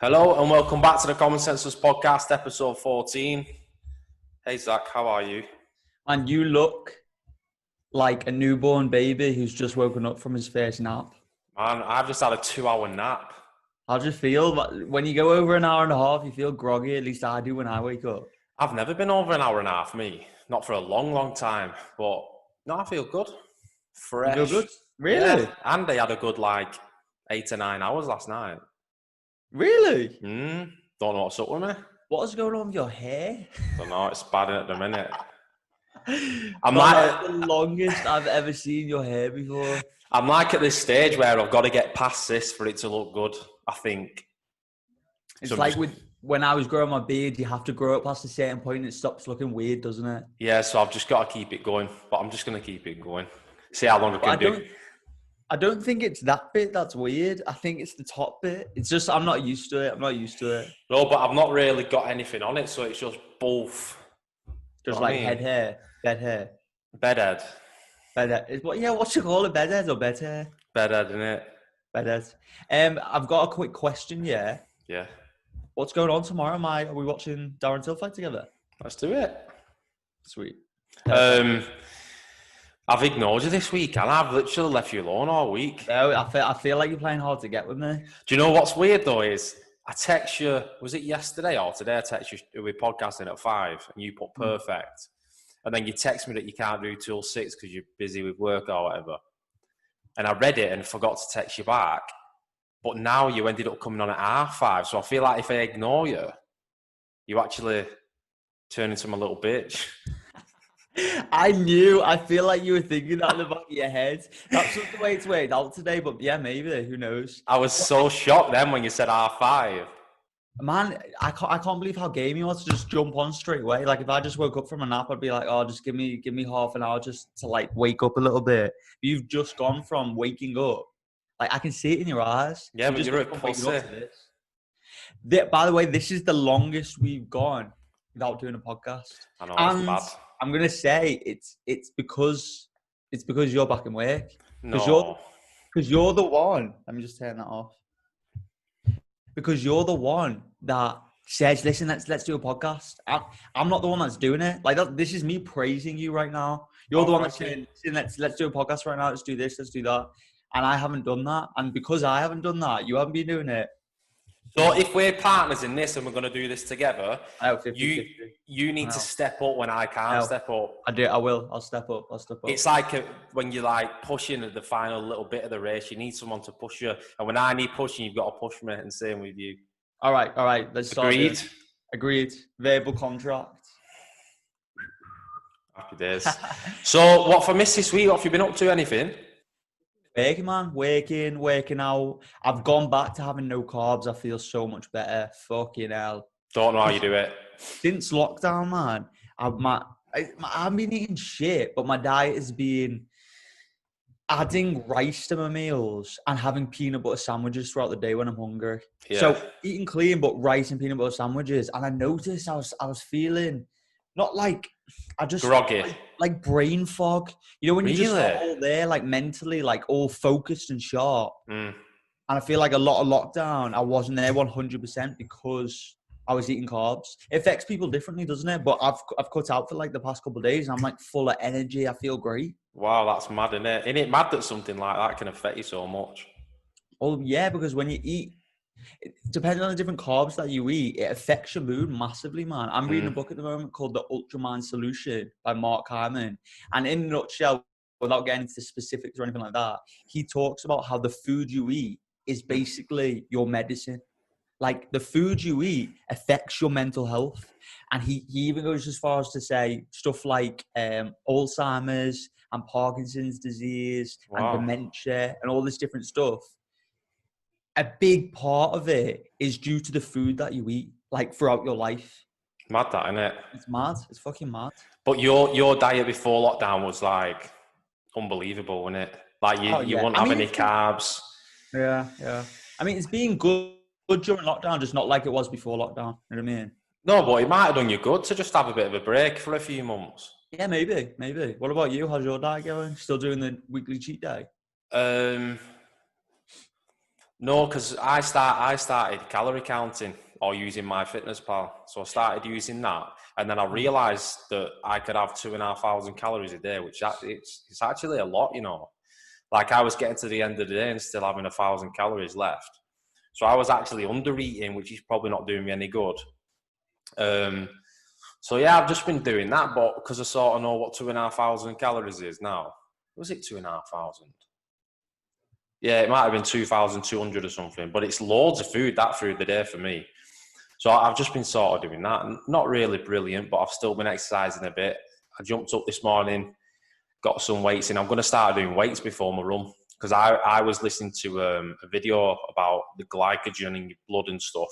Hello and welcome back to the Commonsenseless Podcast, episode 14. Hey Zach, how are you? And you look like a newborn baby who's just woken up from his first nap. Man, I've just had a 2-hour nap. How do you feel? When you go over an hour and a half, you feel groggy. At least I do when I wake up. I've never been over an hour and a half, me. Not for a long, long time. But no, I feel good. Fresh. You feel good? Really? Yeah. And they had a good 8 to 9 hours last night. Really? Don't know what's up with me. What is going on with your hair? Don't know, it's bad at the minute. I'm like the longest I've ever seen your hair before. I'm like at this stage where I've got to get past this for it to look good, I think. It's like when I was growing my beard, you have to grow it past a certain point and it stops looking weird, doesn't it? Yeah, so I've just got to keep it going. But I'm just going to keep it going. See how long I can do. I don't think it's that bit that's weird. I think it's the top bit. It's just I'm not used to it. No, but I've not really got anything on it, so it's just both. Just like head hair, bed hair. Bedhead. Bedhead. What you call it? Bedhead or bed hair? Bedhead, innit? Bedhead. I've got a quick question, yeah? Yeah. What's going on tomorrow? Are we watching Darren Till fight together? Let's do it. Sweet. I've ignored you this week, and I've literally left you alone all week. No, I feel like you're playing hard to get with me. Do you know what's weird, though, is I text you, was it yesterday or today? I text you, we're podcasting at 5, and you put perfect. And then you text me that you can't do till 6 because you're busy with work or whatever. And I read it and forgot to text you back. But now you ended up coming on at 5:30. So I feel like if I ignore you, you actually turn into my little bitch. I feel like you were thinking that in the back of your head. That's just the way it's worked out today, but yeah, maybe, who knows? I was so shocked then when you said 5:30. Man, I can't believe how game you are to just jump on straight away. Like if I just woke up from a nap, I'd be like, oh, just give me half an hour just to wake up a little bit. You've just gone from waking up. I can see it in your eyes. Yeah, but you're a pussy. By the way, this is the longest we've gone without doing a podcast. I know, it's bad. I'm gonna say it's because you're back in work. No. Because you're the one. Let me just turn that off. Because you're the one that says, "Listen, let's do a podcast." I'm not the one that's doing it. This is me praising you right now. You're the one that's saying, "Let's do a podcast right now. Let's do this. Let's do that." And I haven't done that. And because I haven't done that, you haven't been doing it. So if we're partners in this and we're going to do this together, 50-50. you need to step up when I can't step up. I will. I'll step up. It's like when you're pushing at the final little bit of the race, you need someone to push you. And when I need pushing, you've got to push me, and same with you. All right. Let's start. Agreed. Verbal contract. Happy days. So what for miss this week? What have you been up to? Anything? Working, man. Working out. I've gone back to having no carbs. I feel so much better. Fucking hell. Don't know how you do it. Since lockdown, man, I've been eating shit, but my diet has been adding rice to my meals and having peanut butter sandwiches throughout the day when I'm hungry. Yeah. So eating clean, but rice and peanut butter sandwiches. And I noticed I was feeling not groggy, like brain fog. You know when you just all there, mentally, all focused and sharp. And I feel like a lot of lockdown, I wasn't there 100% because I was eating carbs. It affects people differently, doesn't it? But I've cut out for the past couple of days, and I'm full of energy. I feel great. Wow, that's mad, isn't it? Isn't it mad that something like that can affect you so much? Oh yeah, because when you eat, depending on the different carbs that you eat, it affects your mood massively, man. I'm reading a book at the moment called The Ultramind Solution by Mark Hyman. And in a nutshell, without getting into the specifics or anything like that, he talks about how the food you eat is basically your medicine. The food you eat affects your mental health. And he even goes as far as to say stuff like Alzheimer's and Parkinson's disease and dementia and all this different stuff. A big part of it is due to the food that you eat, throughout your life. Mad that, isn't it? It's mad. It's fucking mad. But your diet before lockdown was unbelievable, wasn't it? You wouldn't have any carbs. Yeah. I mean, it's been good during lockdown, just not like it was before lockdown. You know what I mean? No, but it might have done you good to just have a bit of a break for a few months. Yeah, maybe. What about you? How's your diet going? Still doing the weekly cheat day? No, because I started calorie counting or using MyFitnessPal. So I started using that, and then I realised that I could have 2,500 calories a day, which it's actually a lot, you know. Like I was getting to the end of the day and still having 1,000 calories left. So I was actually under eating, which is probably not doing me any good. So yeah, I've just been doing that, but because I sort of know what 2,500 calories is now. Was it 2,500? Yeah, it might have been 2,200 or something, but it's loads of food, that through the day for me. So I've just been sort of doing that. Not really brilliant, but I've still been exercising a bit. I jumped up this morning, got some weights in. I'm going to start doing weights before my run because I was listening to a video about the glycogen in your blood and stuff.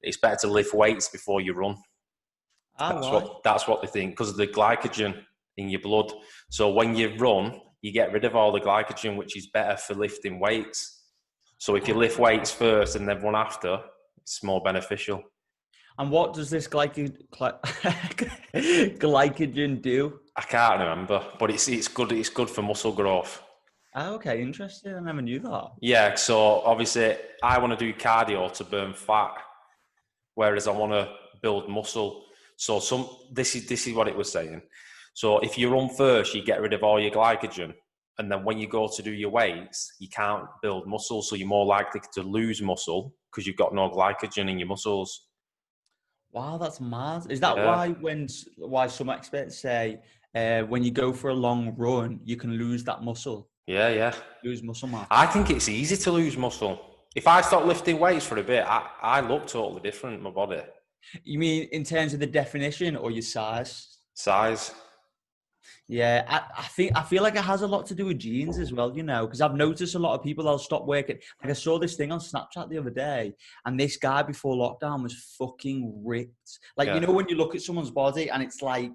It's better to lift weights before you run. That's what they think, because of the glycogen in your blood. So when you run, you get rid of all the glycogen, which is better for lifting weights. So if you lift weights first and then run after, it's more beneficial. And what does this glycogen do? I can't remember, but it's good. It's good for muscle growth. Oh, okay, interesting. I never knew that. Yeah, so obviously I want to do cardio to burn fat, whereas I want to build muscle. So this is what it was saying. So if you run first, you get rid of all your glycogen, and then when you go to do your weights, you can't build muscle, so you're more likely to lose muscle because you've got no glycogen in your muscles. Wow, that's mad. Is that why some experts say when you go for a long run, you can lose that muscle? Yeah. Lose muscle mass. I think it's easy to lose muscle. If I stop lifting weights for a bit, I look totally different in my body. You mean in terms of the definition or your size? Size. Yeah, I feel like it has a lot to do with genes as well, you know, because I've noticed a lot of people, they'll stop working. Like I saw this thing on Snapchat the other day, and this guy before lockdown was fucking ripped. Like, you know, when you look at someone's body and it's like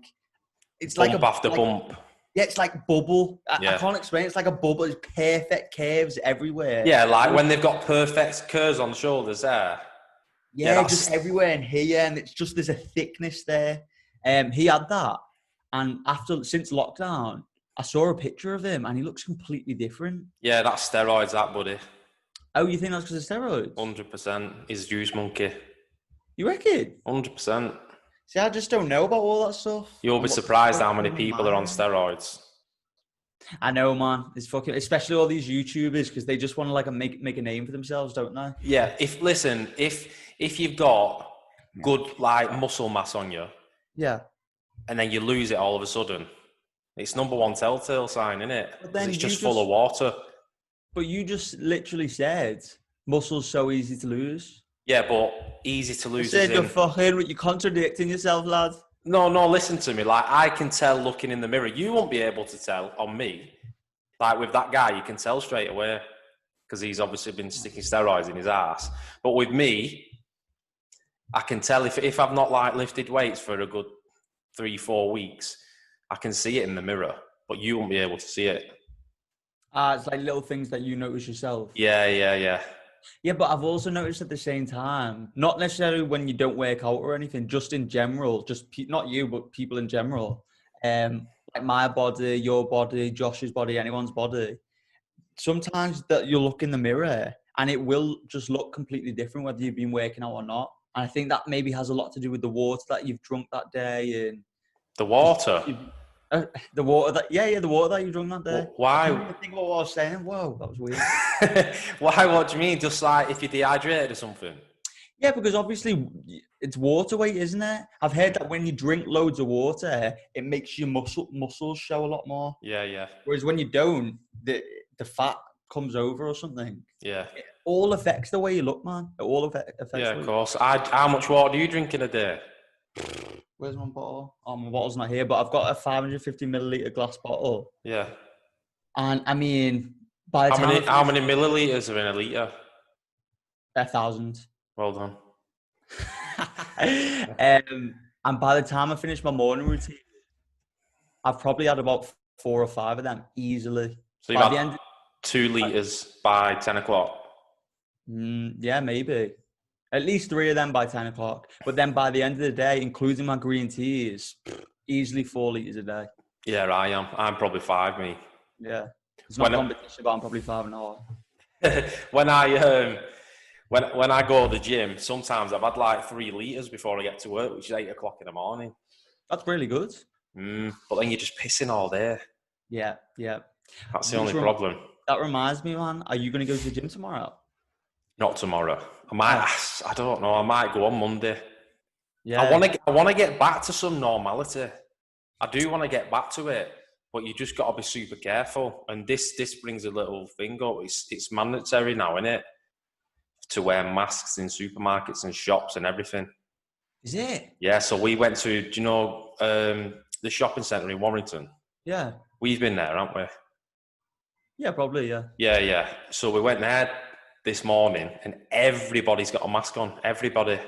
bump after bump. Yeah, it's like bubble. I can't explain. It's like a bubble. It's perfect curves everywhere. Yeah, like when they've got perfect curves on the shoulders there. Yeah, just everywhere in here, and it's just there's a thickness there. He had that, and since lockdown, I saw a picture of him, and he looks completely different. Yeah, that's steroids, that buddy. Oh, you think that's because of steroids? 100%. He's a juice monkey. You reckon? 100%. See, I just don't know about all that stuff. You'll be surprised how many people are on steroids. I know, man. It's fucking, especially all these YouTubers, because they just want to like make a name for themselves, don't they? Yeah. If you've got good like muscle mass on you, yeah, and then you lose it all of a sudden, it's number one telltale sign, isn't it? It's just full of water. But you just literally said muscle's so easy to lose. Yeah, but easy to lose. You're contradicting yourself, lad. No, listen to me. Like, I can tell looking in the mirror. You won't be able to tell on me. Like, with that guy, you can tell straight away because he's obviously been sticking steroids in his ass. But with me, I can tell if I've not, like, lifted weights for a good 3-4 weeks, I can see it in the mirror, but you won't be able to see it. It's like little things that you notice yourself. Yeah. Yeah, but I've also noticed at the same time, not necessarily when you don't work out or anything, just in general, not you, but people in general, like my body, your body, Josh's body, anyone's body. Sometimes that you'll look in the mirror and it will just look completely different whether you've been working out or not. And I think that maybe has a lot to do with the water that you've drunk that day. And the water? The water that you drunk that day. Why? I didn't even think what I was saying. Whoa, that was weird. Why? What do you mean? Just like if you're dehydrated or something? Yeah, because obviously it's water weight, isn't it? I've heard that when you drink loads of water, it makes your muscles show a lot more. Yeah. Whereas when you don't, the fat comes over or something. Yeah. It all affects the way you look, man. It all affects. Yeah, of course. How much water do you drink in a day? Where's my bottle? Oh, my bottle's not here, but I've got a 550 milliliter glass bottle. Yeah. And I mean, by the time how many milliliters are in a liter? 1,000. Well done. And by the time I finish my morning routine, I've probably had about 4 or 5 of them easily. So you've had 2 liters by 10 o'clock? Yeah, maybe. At least 3 of them by 10 o'clock. But then by the end of the day, including my green teas, easily 4 liters a day. Yeah, I am. I'm probably 5, me. Yeah. It's not a competition, but I'm probably 5.5. when I when I go to the gym, sometimes I've had like 3 litres before I get to work, which is 8 o'clock in the morning. That's really good. But then you're just pissing all day. Yeah. That's the only problem. That reminds me, man. Are you going to go to the gym tomorrow? Not tomorrow. I don't know. I might go on Monday. Yeah. I want to get back to some normality. I do want to get back to it, but you just got to be super careful. And this brings a little thing up. It's mandatory now, isn't it, to wear masks in supermarkets and shops and everything. Is it? Yeah. So we went to, do you know, the shopping centre in Warrington? Yeah. We've been there, haven't we? Yeah, probably. Yeah. Yeah. So we went there this morning, and everybody's got a mask on. Everybody.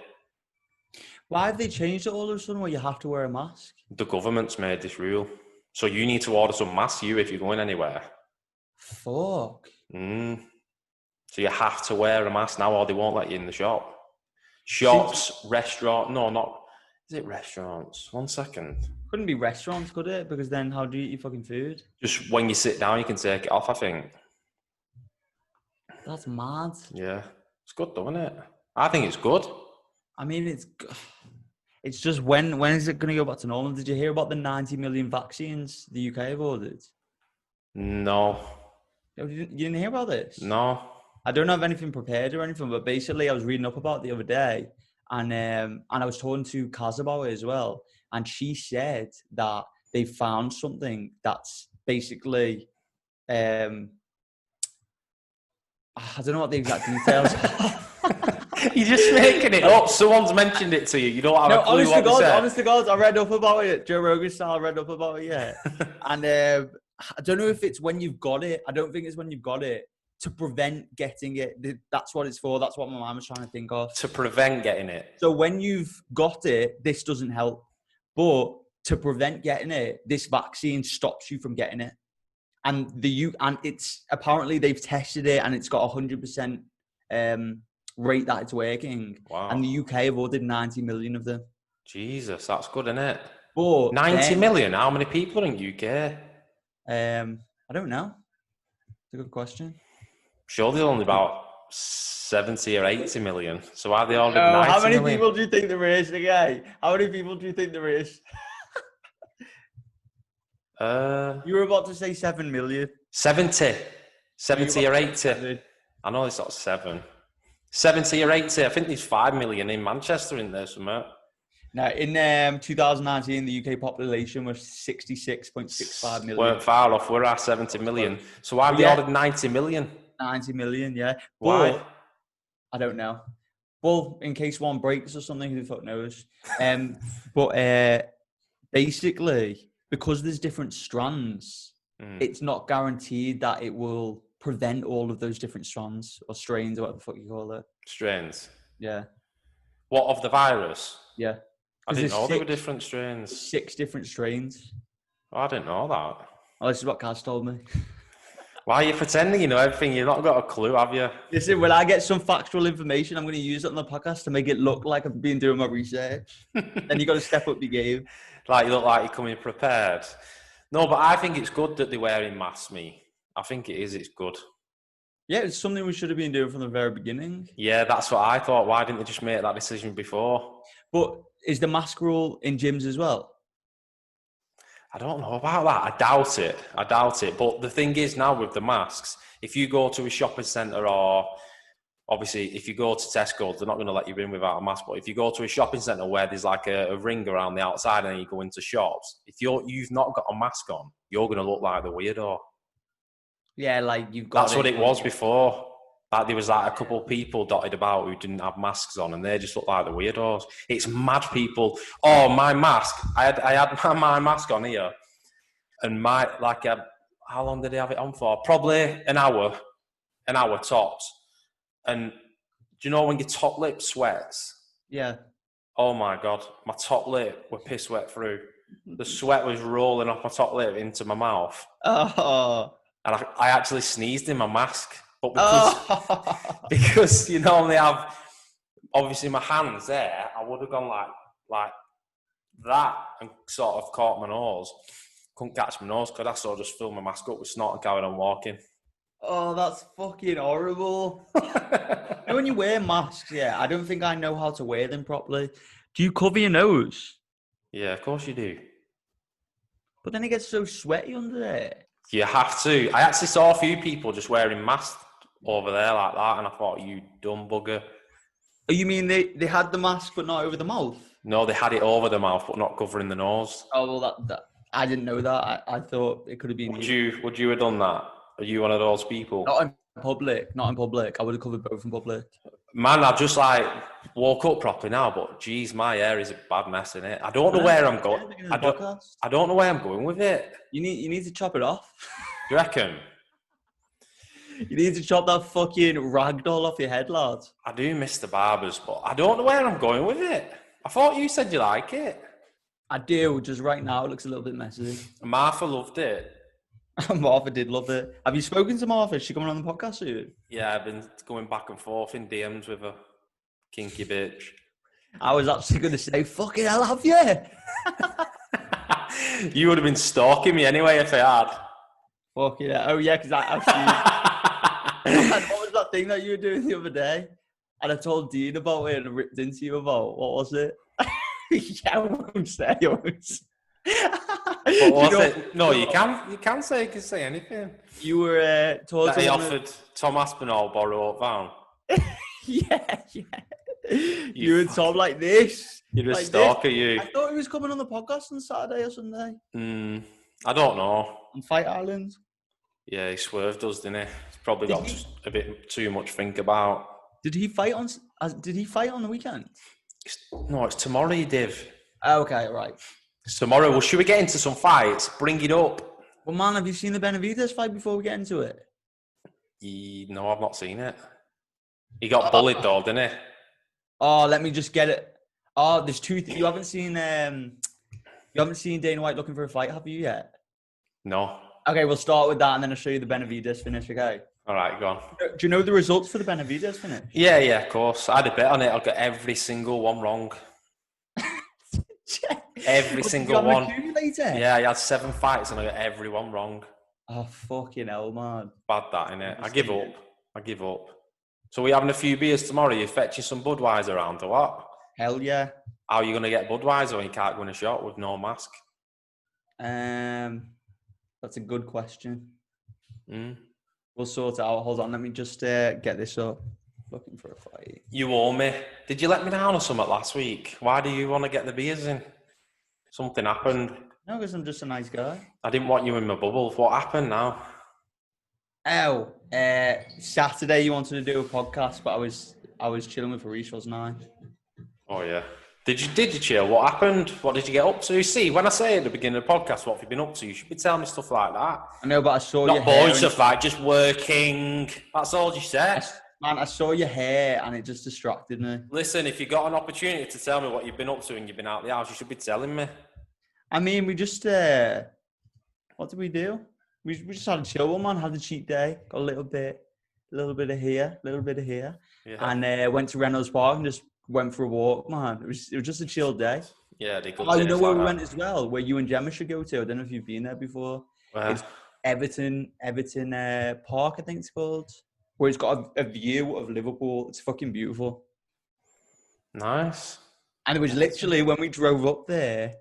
Why have they changed it all of a sudden where you have to wear a mask? The government's made this rule. So you need to order some masks, if you're going anywhere. Fuck. So you have to wear a mask now, or they won't let you in the shop. Shops, restaurant. No, not. Is it restaurants? 1 second. Couldn't be restaurants, could it? Because then how do you eat your fucking food? Just when you sit down, you can take it off, I think. That's mad. Yeah. It's good though, isn't it? I think it's good. I mean, it's just when is it going to go back to normal? Did you hear about the 90 million vaccines the UK have ordered? No. You didn't hear about this? No. I don't have anything prepared or anything, but basically I was reading up about it the other day, and I was talking to Kaz about it as well, and she said that they found something that's basically, I don't know what the exact details are. You're just making it up. Someone's mentioned it to you. You don't have a clue what they said. Honest to God, I read up about it. Joe Rogan style, I read up about it, yeah. And I don't know if it's when you've got it. I don't think it's when you've got it. To prevent getting it. That's what it's for. That's what my mum was trying to think of. To prevent getting it. So when you've got it, this doesn't help. But to prevent getting it, this vaccine stops you from getting it. And it's apparently they've tested it and it's got 100% rate that it's working. Wow. And the UK have ordered 90 million of them. Jesus, that's good, isn't it? But 90 million? How many people in UK? I don't know. It's a good question. Sure, there's only about 70 or 80 million. So why are they ordered 90 how many million? people do you think there is, the guy? How many people do you think there is? You were about to say 7 million. 70 or 80. I know it's not 7. 70 or 80. I think there's 5 million in Manchester in there somewhere. Now, in 2019, the UK population was 66.65 million. Weren't far off. We're at 70 million. So why have they ordered 90 million? 90 million, yeah. Why? But, I don't know. Well, in case one breaks or something, who the fuck knows? But basically, because there's different strands, it's not guaranteed that it will prevent all of those different strands or strains or whatever the fuck you call it. Strains? Yeah. What, of the virus? Yeah. I didn't know there were different strains. 6 different strains. Oh, I didn't know that. Oh, this is what Kaz told me. Why are you pretending you know everything? You've not got a clue, have you? Listen, when I get some factual information, I'm going to use it on the podcast to make it look like I've been doing my research. Then you got to step up your game. Like you look like you're coming prepared. No, but I think it's good that they're wearing masks, me. I think it is. It's good. Yeah, it's something we should have been doing from the very beginning. Yeah, that's what I thought. Why didn't they just make that decision before? But is the mask rule in gyms as well? I don't know about that. I doubt it. But the thing is now with the masks, if you go to a shopping centre or obviously if you go to Tesco, they're not going to let you in without a mask. But if you go to a shopping centre where there's like a ring around the outside and you go into shops, if you've not got a mask on, you're going to look like the weirdo. Yeah, like you've got. That's what it was before. Like there was like a couple of people dotted about who didn't have masks on, and they just looked like the weirdos. It's mad people. Oh, my mask! I had my mask on here, and how long did I have it on for? Probably an hour tops. And do you know when your top lip sweats? Yeah. Oh my God, my top lip were piss wet through. The sweat was rolling off my top lip into my mouth. Oh. And I actually sneezed in my mask. But because you normally have, obviously my hands there, I would have gone like that and sort of caught my nose. Couldn't catch my nose because I sort of just filled my mask up with snot and carried on walking. Oh, that's fucking horrible. When you wear masks, yeah, I don't think I know how to wear them properly. Do you cover your nose? Yeah, of course you do. But then it gets so sweaty under there. You have to. I actually saw a few people just wearing masks over there like that, and I thought, you dumb bugger. Oh, you mean they had the mask but not over the mouth? No, they had it over the mouth but not covering the nose. Oh, well, that I didn't know that. I thought it could have been Would you have done that? Are you one of those people? Not in public. Not in public. I would have covered both in public. Man, I just like woke up properly now, but geez, my hair is a bad mess in it. I don't know where I'm going. I don't know where I'm going with it. You need to chop it off. Do you reckon? You need to chop that fucking ragdoll off your head, lad. I do miss the barbers, but I don't know where I'm going with it. I thought you said you like it. I do. Just right now, it looks a little bit messy. Martha loved it. Martha did love it. Have you spoken to Martha? Is she coming on the podcast soon? Yeah, I've been going back and forth in DMs with her. Kinky bitch. I was actually going to say, fucking hell, have you? You would have been stalking me anyway if I had. Fucking hell. Oh, yeah, because I've seen... What was that thing that you were doing the other day? And I told Dean about it and ripped into you about, what was it? Yeah, I won't say. What was it? No, you can say. You can say anything. You were told that he offered Tom Aspinall borrow up van. Yeah. You and Tom like this. You're a like stalker, this. you. I thought he was coming on the podcast on Saturday or Sunday. I don't know. On Fight Island. Yeah, he swerved us, didn't he? He's probably got just a bit too much to think about. Did he fight on the weekend? No, it's tomorrow, Div. Okay, right. It's tomorrow. Well, should we get into some fights? Bring it up. Well, man, have you seen the Benavidez fight before we get into it? No, I've not seen it. He got bullied though, didn't he? Oh, let me just get it. Oh, there's two. You haven't seen Dana White looking for a fight, have you yet? No. Okay, we'll start with that, and then I'll show you the Benavidez finish. Okay. All right, go on. Do you know the results for the Benavidez finish? Yeah, of course. I had a bet on it. I got every single one wrong. Every single one. Yeah, I had 7 fights and I got every one wrong. Oh, fucking hell, man. Bad that, innit? I give up. So we having a few beers tomorrow? You fetching some Budweiser around or what? Hell yeah. How are you going to get Budweiser when you can't go in a shop with no mask? That's a good question. We'll sort it out. Hold on, let me just get this up. Looking for a fight. You owe me. Did you let me down or something last week? Why do you want to get the beers in? Something happened. No, because I'm just a nice guy. I didn't want you in my bubble. What happened now? Oh, Saturday you wanted to do a podcast, but I was chilling with Harish, wasn't I? Oh yeah. Did you chill? What happened? What did you get up to? See, when I say at the beginning of the podcast, what have you been up to? You should be telling me stuff like that. I know, but I saw your hair. Not boring stuff like just working. That's all you said. Man, I saw your hair and it just distracted me. Listen, if you got an opportunity to tell me what you've been up to and you've been out of the house, you should be telling me. I mean, we just, what did we do? We just had a chill one, man. Had a cheat day. Got a little bit of here. Yeah. And went to Reynolds Park and just went for a walk, man. It was just a chill day. Yeah, they good. Oh, you know where we went as well? Where you and Gemma should go to. I don't know if you've been there before. It's Everton Park, I think it's called. Where it's got a view of Liverpool. It's fucking beautiful. Nice. And it was literally, when we drove up there,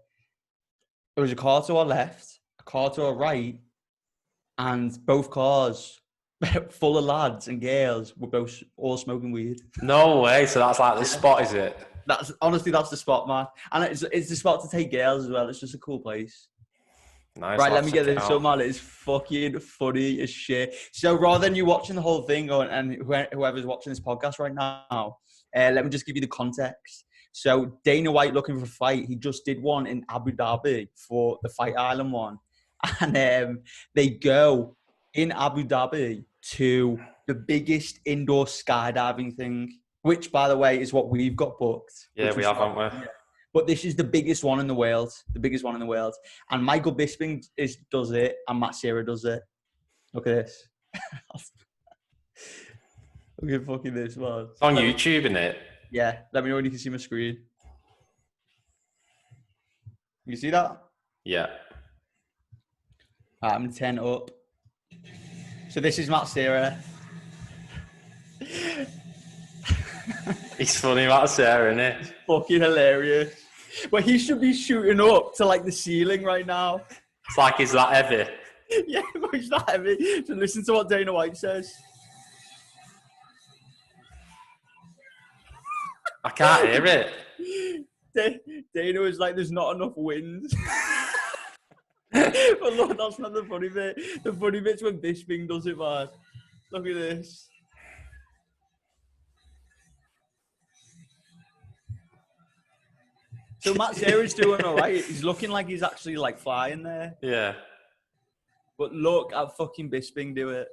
there was a car to our left, a car to our right, and both cars full of lads and girls were both all smoking weed. No way. So that's like the spot, is it? That's the spot, man. And it's the spot to take girls as well. It's just a cool place. Nice. Right, let me get this. So, man, it's fucking funny as shit. So, rather than you watching the whole thing, and whoever's watching this podcast right now, let me just give you the context. So, Dana White looking for a fight. He just did one in Abu Dhabi for the Fight Island one. And they go in Abu Dhabi to the biggest indoor skydiving thing, which, by the way, is what we've got booked. Yeah, we have, haven't we? Yeah. But this is the biggest one in the world. And Michael Bisping does it, and Matt Serra does it. Look at this. Look at fucking this, man. It's on YouTube, isn't it? Yeah. Let me know when you can see my screen. You see that? Yeah. I'm 10 up. So this is Matt Serra. He's funny, Matt Serra, isn't it? Fucking hilarious. But he should be shooting up to like the ceiling right now. It's like he's that heavy. Yeah, but he's not heavy. So listen to what Dana White says. I can't hear it. Dana was like, there's not enough wind. But look, that's not the funny bit. The funny bit's when Bisping does it, man. Look at this. So Matt Serra's doing all right. He's looking like he's actually like flying there. Yeah. But look at fucking Bisping do it.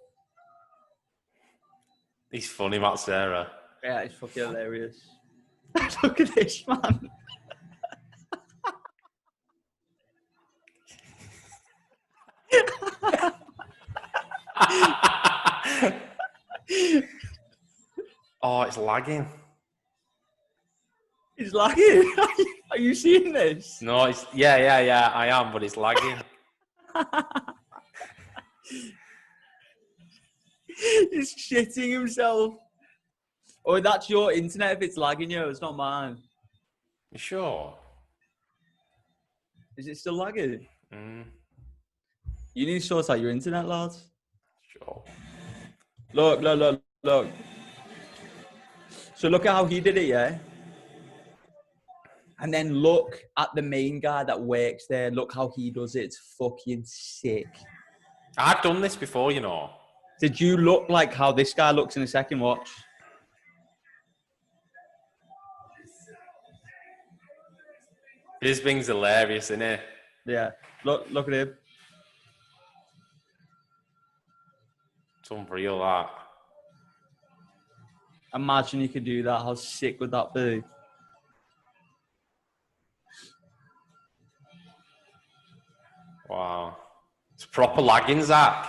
He's funny, Matt Serra. Yeah, it's fucking hilarious. Look at this, man. Oh, it's lagging. It's lagging. Are you seeing this? No, it's yeah. I am, but it's lagging. He's shitting himself. Oh, that's your internet if it's lagging you. It's not mine. You sure? Is it still lagging? Mm. You need to sort out your internet, lads. Sure. Look. So look at how he did it, yeah? And then look at the main guy that works there. Look how he does it. It's fucking sick. I've done this before, you know. Did you look like how this guy looks in a second? Watch. Bisping's hilarious, isn't it? Yeah. Look at him. It's unreal, that. Imagine you could do that. How sick would that be? Wow. It's proper lagging, Zach.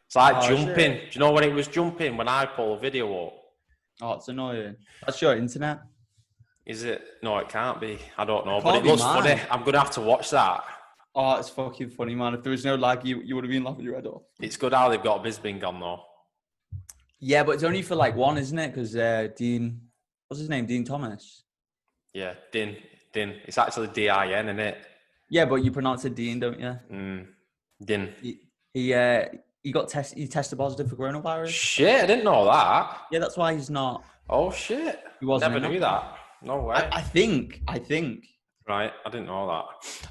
It's like jumping. Shit. Do you know when it was jumping when I pull a video up? Oh, it's annoying. That's your internet. Is it? No, it can't be. I don't know, It but can't it be looks mine. funny. I'm going to have to watch that. Oh, it's fucking funny, man. If there was no lag, you would have been laughing your head off. It's good how they've got Bisping on, though. Yeah, but it's only for like one, isn't it? Because Dean, what's his name? Dean Thomas. Yeah, Din. It's actually D-I-N, isn't it? Yeah, but you pronounce it Dean, don't you? Din. He got he tested positive for coronavirus. Shit, I didn't know that. Yeah, that's why he's not. Oh, shit. He wasn't. Never knew that. No way. I think. Right, I didn't know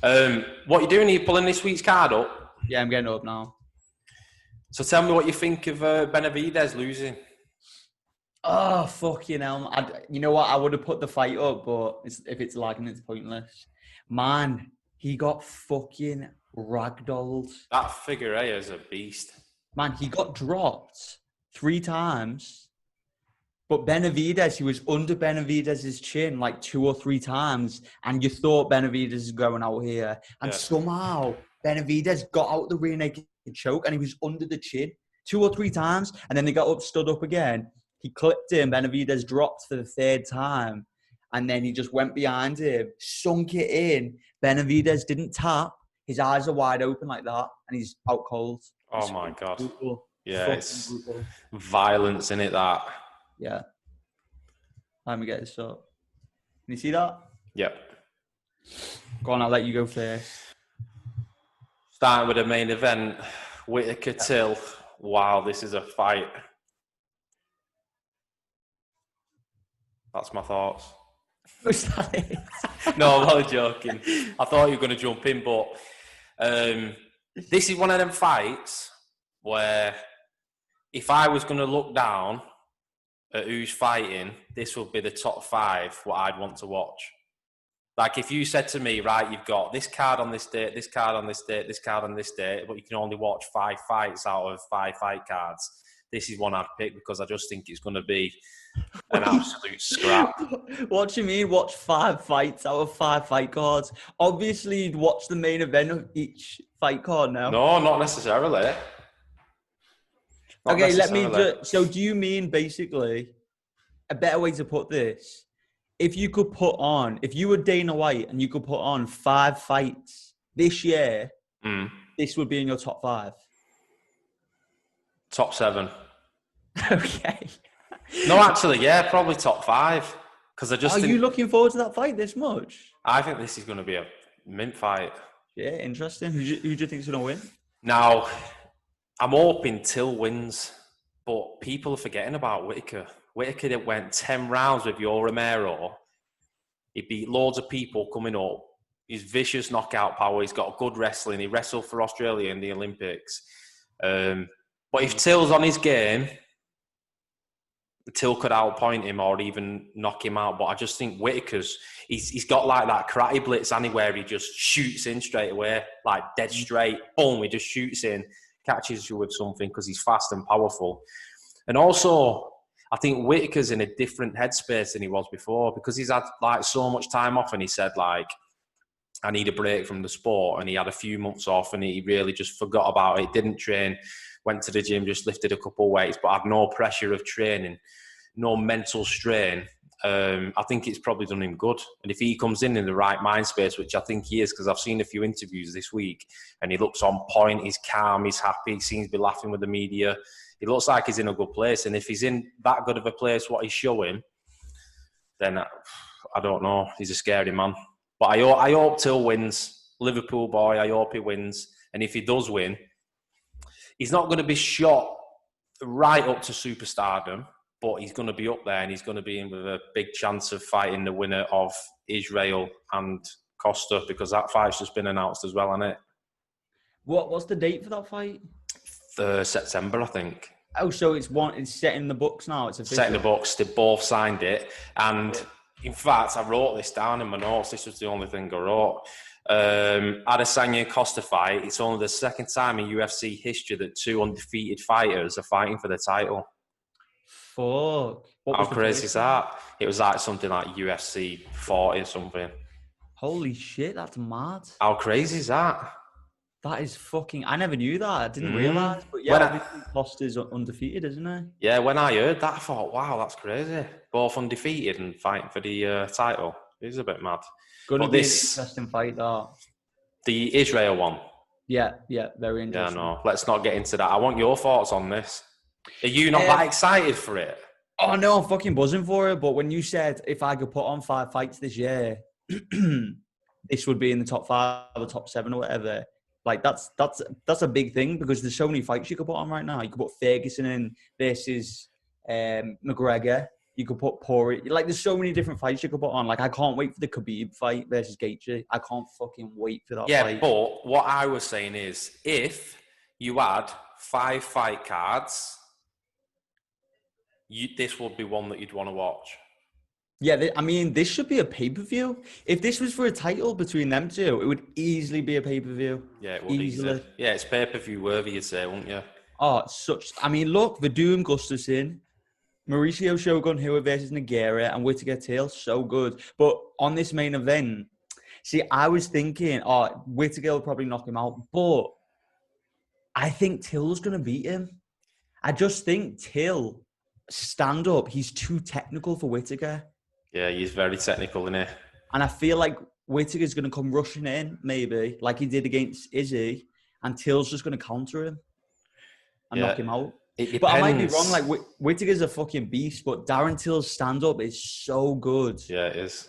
that. What are you doing? Are you pulling this week's card up? Yeah, I'm getting up now. So tell me what you think of Benavidez losing. Oh, fucking hell. You know what? I would have put the fight up, but if it's lagging, it's pointless. Man, he got fucking ragdolled. That Figueiredo is a beast. Man, he got dropped 3 times. But Benavidez, he was under Benavidez's chin like 2 or 3 times. And you thought Benavidez is going out here. And somehow Benavidez got out the rear naked choke and he was under the chin 2 or 3 times. And then they stood up again. He clipped him. Benavidez dropped for the 3rd time. And then he just went behind him, sunk it in. Benavidez didn't tap. His eyes are wide open like that. And he's out cold. Oh, my God. Brutal. Yeah, it's violence in it, that. Yeah. Let me get this up. Can you see that? Yep. Go on, I'll let you go first. Starting with the main event, Whittaker Till. Wow, this is a fight. That's my thoughts. Was that it? No, I'm only joking. I thought you were going to jump in, but this is one of them fights where if I was going to look down at who's fighting, this would be the top 5 what I'd want to watch. Like if you said to me, right, you've got this card on this date, this card on this date, this card on this date, but you can only watch 5 fights out of 5 fight cards, this is one I'd pick because I just think it's going to be an absolute scrap. What do you mean, watch 5 fights out of 5 fight cards? Obviously, you'd watch the main event of each fight card now. No, not necessarily. Okay, let me just... So do you mean, basically, a better way to put this, if you were Dana White and you could put on 5 fights this year, this would be in your top 5. Top 7. Okay. No, actually, yeah, probably top 5. Because I just Are you looking forward to that fight this much? I think this is going to be a mint fight. Yeah, interesting. Who do you think is going to win? Now, I'm hoping Till wins, but people are forgetting about Whittaker. Whittaker went 10 rounds with your Romero. He beat loads of people coming up. He's vicious knockout power. He's got good wrestling. He wrestled for Australia in the Olympics. But if Till's on his game, Till could outpoint him or even knock him out. But I just think Whittaker's, he's got like that karate blitz anywhere. He just shoots in straight away, like dead straight. Boom, he just shoots in, catches you with something because he's fast and powerful. And also, I think Whittaker's in a different headspace than he was before because he's had like so much time off and he said like, I need a break from the sport. And he had a few months off and he really just forgot about it, didn't train, went to the gym, just lifted a couple of weights, but had no pressure of training, no mental strain. I think it's probably done him good. And if he comes in the right mind space, which I think he is, because I've seen a few interviews this week and he looks on point, he's calm, he's happy, he seems to be laughing with the media. He looks like he's in a good place. And if he's in that good of a place, what he's showing, then I don't know. He's a scary man. But I hope Till wins. Liverpool boy, I hope he wins. And if he does win, he's not going to be shot right up to superstardom, but he's going to be up there and he's going to be in with a big chance of fighting the winner of Israel and Costa because that fight's just been announced as well, hasn't it? What's the date for that fight? September, I think. Oh, so it's set in the books now. It's official. Set in the books. They both signed it. And in fact, I wrote this down in my notes. This was the only thing I wrote. Adesanya Costa fight. It's only the second time in UFC history that 2 undefeated fighters are fighting for the title. Fuck. How crazy is that? It was like something like UFC 40 or something. Holy shit, that's mad. How crazy is that? That is fucking... I never knew that. I didn't realise. But yeah, obviously Costa's undefeated, isn't he? Yeah, when I heard that, I thought, wow, that's crazy. Both undefeated and fighting for the title. It is a bit mad. Going to be an interesting fight, that. The Israel one. Yeah, very interesting. Yeah, no, let's not get into that. I want your thoughts on this. Are you not that excited for it? Oh, no, I'm fucking buzzing for it. But when you said if I could put on 5 fights this year, this would be in the top 5 or top 7 or whatever. Like, that's a big thing because there's so many fights you could put on right now. You could put Ferguson in versus McGregor. You could put Poirier. Like, there's so many different fights you could put on. Like, I can't wait for the Khabib fight versus Gaethje. I can't fucking wait for that fight. Yeah, but what I was saying is if you had 5 fight cards, this would be one that you'd want to watch. Yeah, I mean, this should be a pay-per-view. If this was for a title between them two, it would easily be a pay-per-view. Yeah, it would easily. Yeah, it's pay-per-view worthy, you'd say, wouldn't you? Oh, I mean, look, Verdum, Gustafsson, Mauricio Shogun Hua versus Nogueira, and Whittaker Till, so good. But on this main event, see, I was thinking, Whittaker will probably knock him out, but I think Till's going to beat him. I just think Till, stand up, he's too technical for Whittaker. Yeah, he's very technical, isn't he? And I feel like Whittaker's going to come rushing in, maybe, like he did against Izzy, and Till's just going to counter him and knock him out. But I might be wrong. Like, Whittaker's a fucking beast, but Darren Till's stand-up is so good. Yeah, it is.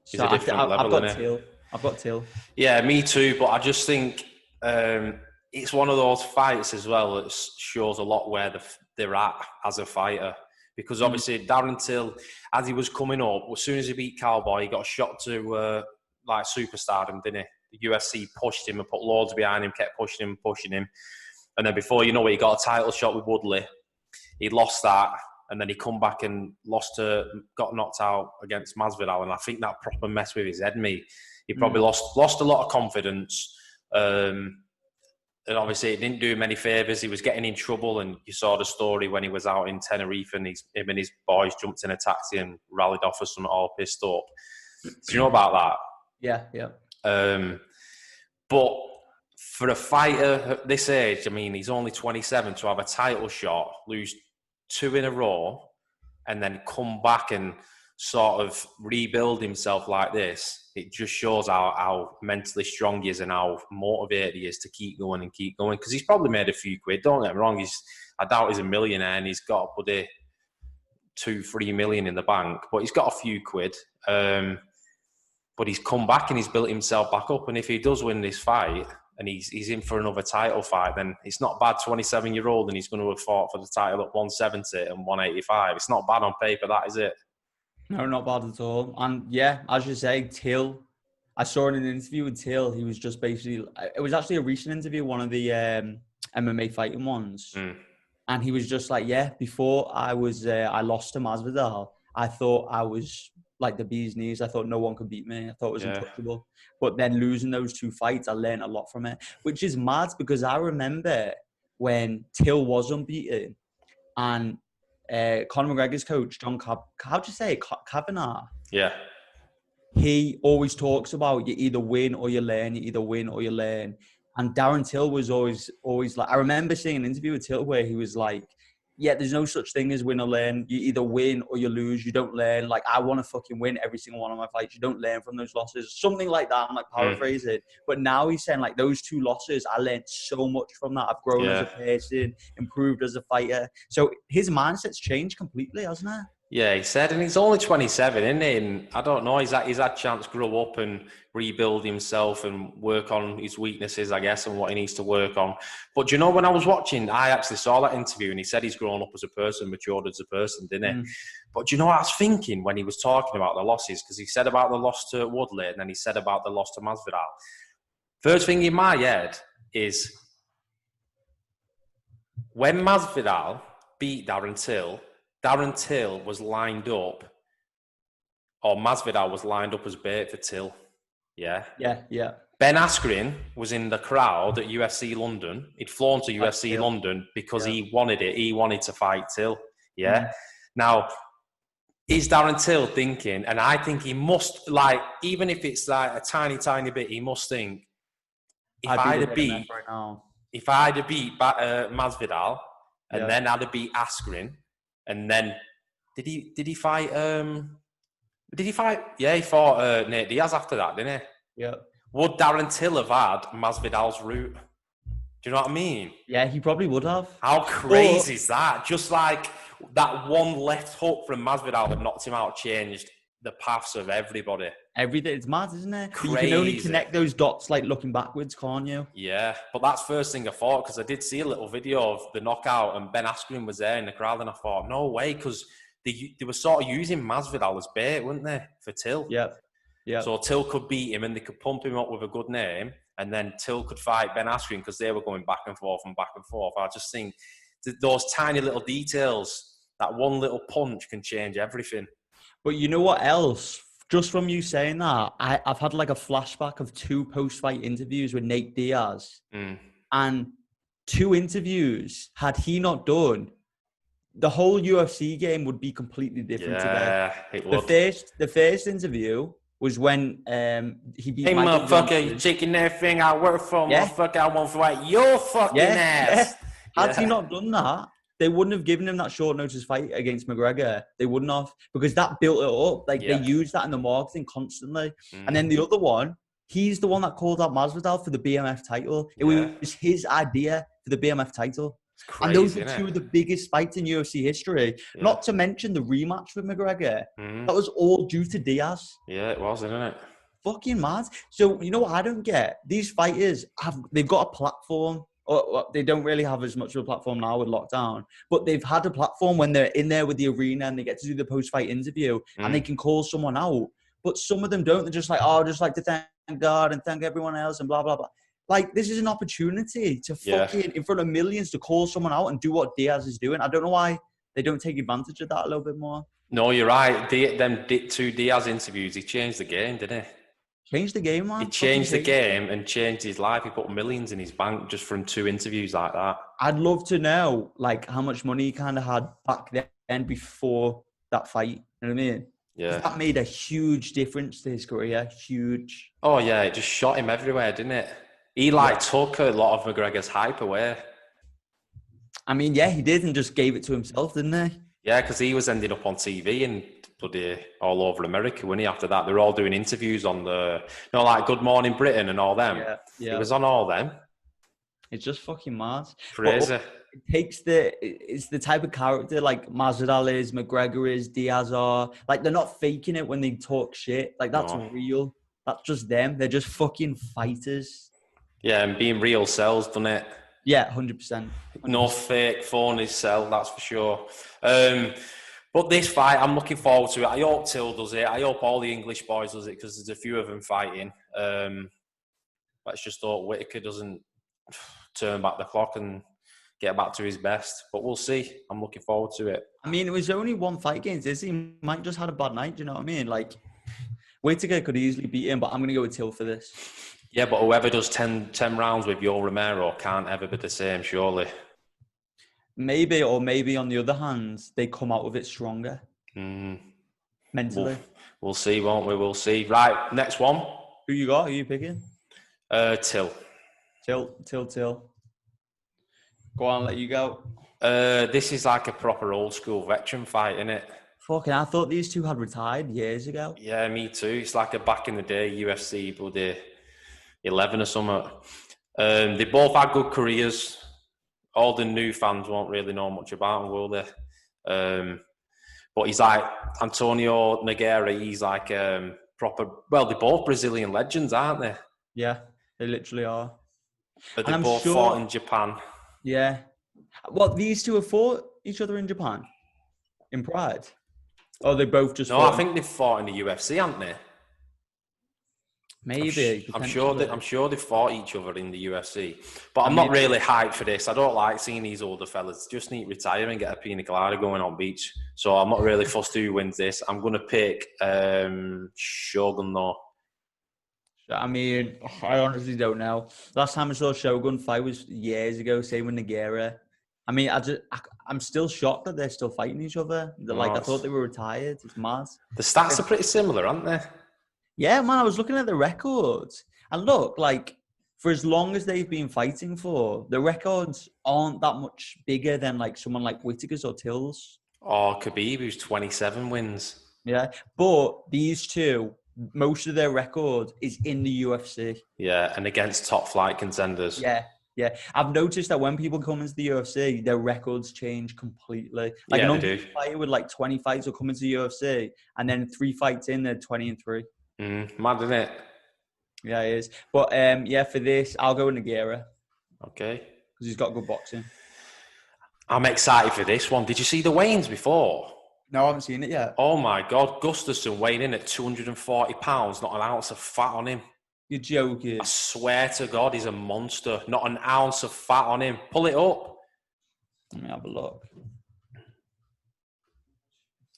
He's so a different level, isn't he? I've got Till. Yeah, me too. But I just think it's one of those fights as well that shows a lot where they're at as a fighter. Because obviously Darren Till, as he was coming up, as soon as he beat Cowboy, he got a shot to like superstardom, didn't he? The UFC pushed him and put loads behind him, kept pushing him. And then before you know it, he got a title shot with Woodley. He lost that, and then he come back and got knocked out against Masvidal. And I think that proper messed with his head, mate. He probably lost a lot of confidence. And obviously, it didn't do him any favours. He was getting in trouble, and you saw the story when he was out in Tenerife, and him and his boys jumped in a taxi and rallied off for something all pissed up. Do you know about that? Yeah. But for a fighter at this age, I mean, he's only 27, to have a title shot, lose 2 in a row, and then come back and sort of rebuild himself like this, it just shows how mentally strong he is and how motivated he is to keep going and keep going. Because he's probably made a few quid. Don't get me wrong. I doubt he's a millionaire and he's got to put 2-3 million in the bank, but he's got a few quid. But he's come back and he's built himself back up. And if he does win this fight and he's in for another title fight, then it's not bad. 27-year-old and he's going to have fought for the title at 170 and 185. It's not bad on paper, that is it? No, not bad at all. And yeah, as you say, Till, I saw in an interview with Till, he was just basically, it was actually a recent interview, one of the MMA fighting ones. And he was just like, yeah, before I lost to Masvidal, I thought I was like the bee's knees. I thought no one could beat me. I thought it was untouchable. But then losing those 2 fights, I learned a lot from it, which is mad because I remember when Till was unbeaten and Conor McGregor's coach, John Kavanagh? Yeah. He always talks about you either win or you learn, you either win or you learn. And Darren Till was always like, I remember seeing an interview with Till where he was like, yeah, there's no such thing as win or learn. You either win or you lose. You don't learn. Like, I want to fucking win every single one of my fights. You don't learn from those losses. Something like that. I'm like paraphrasing. But now he's saying like those 2 losses, I learned so much from that. I've grown as a person, improved as a fighter. So his mindset's changed completely, hasn't it? Yeah, he said, and he's only 27, isn't he? And I don't know, he's had a chance to grow up and rebuild himself and work on his weaknesses, I guess, and what he needs to work on. But do you know, when I was watching, I actually saw that interview and he said he's grown up as a person, matured as a person, didn't he? But do you know what I was thinking when he was talking about the losses? Because he said about the loss to Woodley and then he said about the loss to Masvidal. First thing in my head is when Masvidal beat Darren Till was lined up, or Masvidal was lined up as bait for Till. Yeah? Yeah. Ben Askren was in the crowd at UFC London. He'd flown to UFC London because he wanted it. He wanted to fight Till. Yeah? Now, is Darren Till thinking, and I think he must, like, even if it's like a tiny, tiny bit, he must think, if I'd have beat Masvidal, and then I'd have beat Askren, and then did he fight? Yeah, he fought Nate Diaz after that, didn't he? Yeah. Would Darren Till have had Masvidal's route? Do you know what I mean? Yeah, he probably would have. How crazy is that? Just like that one left hook from Masvidal that knocked him out changed the paths of everybody. Everything. It's mad, isn't it? Crazy. You can only connect those dots like looking backwards, can't you? Yeah, but that's first thing I thought, because I did see a little video of the knockout and Ben Askren was there in the crowd and I thought, no way, because they were sort of using Masvidal as bait, weren't they, for Till? Yeah. So Till could beat him and they could pump him up with a good name, and then Till could fight Ben Askren because they were going back and forth. I just think those tiny little details, that one little punch can change everything. But you know what else? Just from you saying that, I've had like a flashback of 2 post-fight interviews with Nate Diaz. And 2 interviews, had he not done, the whole UFC game would be completely different today. It would. The first interview was when he beat Michael motherfucker, Johnson. you taking everything I work for, motherfucker, I won't fight your fucking ass. Had he not done that, they wouldn't have given him that short notice fight against McGregor. They wouldn't have, because that built it up. Like they used that in the marketing constantly. And then the other one, he's the one that called out Masvidal for the BMF title. It was his idea for the BMF title. Crazy, and those were 2 of the biggest fights in UFC history. Not to mention the rematch with McGregor. That was all due to Diaz. Yeah, it was, isn't it? Fucking mad. So, you know what I don't get? These fighters, they've got a platform. Or they don't really have as much of a platform now with lockdown, but they've had a platform when they're in there with the arena and they get to do the post-fight interview and they can call someone out. But some of them don't. They're just like, oh, I'd just like to thank God and thank everyone else and blah, blah, blah. Like, this is an opportunity to fucking, in front of millions, to call someone out and do what Diaz is doing. I don't know why they don't take advantage of that a little bit more. No, you're right. Them 2 Diaz interviews, he changed the game, didn't he? Changed the game, man. He changed the game and changed his life. He put millions in his bank just from 2 interviews like that. I'd love to know, like, how much money he kind of had back then before that fight. You know what I mean? Yeah. That made a huge difference to his career. Huge. Oh, yeah. It just shot him everywhere, didn't it? He, took a lot of McGregor's hype away. I mean, yeah, he did and just gave it to himself, didn't he? Yeah, because he was ending up on TV and bloody all over America, wasn't he? After that, they were all doing interviews on like Good Morning Britain and all them. Yeah. He was on all them. It's just fucking mad. Crazy. But it's the type of character like Masvidal is, McGregor is, Diaz are. Like, they're not faking it when they talk shit. Like, that's real. That's just them. They're just fucking fighters. Yeah, and being real sells, doesn't it? Yeah, 100%. No fake phony sell, that's for sure. But this fight, I'm looking forward to it. I hope Till does it. I hope all the English boys does it because there's a few of them fighting. Let's just hope Whittaker doesn't turn back the clock and get back to his best. But we'll see. I'm looking forward to it. I mean, it was only one fight against Izzy. He might just had a bad night, do you know what I mean? Like, Whittaker could easily beat him, but I'm going to go with Till for this. Yeah, but whoever does 10 rounds with Yoel Romero can't ever be the same, surely. Maybe on the other hand, they come out with it stronger. Mentally. We'll see, won't we? We'll see. Right, next one. Who you got? Who you picking? Till. Till. Go on, let you go. This is like a proper old school veteran fight, isn't it? Fucking, I thought these two had retired years ago. Yeah, me too. It's like a back in the day UFC, but they're 11 or something. They both had good careers. All the new fans won't really know much about him, will they? But he's like Antonio Nogueira. He's like proper. Well, they're both Brazilian legends, aren't they? Yeah, they literally are. But they both fought in Japan. Yeah. Well, these two have fought each other in Japan? In Pride? Or they both just I think they've fought in the UFC, haven't they? Maybe. I'm sure they fought each other in the UFC. But I'm not really hyped for this. I don't like seeing these older fellas just need to retire and get a pina colada going on beach. So I'm not really fussed who wins this. I'm going to pick Shogun though. I mean, I honestly don't know. Last time I saw Shogun fight was years ago, same with Nogueira. I mean, I'm still shocked that they're still fighting each other. I thought they were retired. It's mad. The stats are pretty similar, aren't they? Yeah, man, I was looking at the records. And look, like, for as long as they've been fighting for, the records aren't that much bigger than, like, someone like Whittaker's or Till's. Or Khabib, who's 27 wins. Yeah, but these two, most of their record is in the UFC. Yeah, and against top flight contenders. Yeah. I've noticed that when people come into the UFC, their records change completely. Like, an they do. Fighter with, like, 20 fights will come into the UFC, and then 3 fights in, they're 20-3. Mad, isn't it? Yeah, it is. But for this, I'll go with Nogueira. Okay. Because he's got good boxing. I'm excited for this one. Did you see the weigh-ins before? No, I haven't seen it yet. Oh my God, Gustafsson weighing in at 240 pounds, not an ounce of fat on him. You're joking. I swear to God, he's a monster. Not an ounce of fat on him. Pull it up. Let me have a look.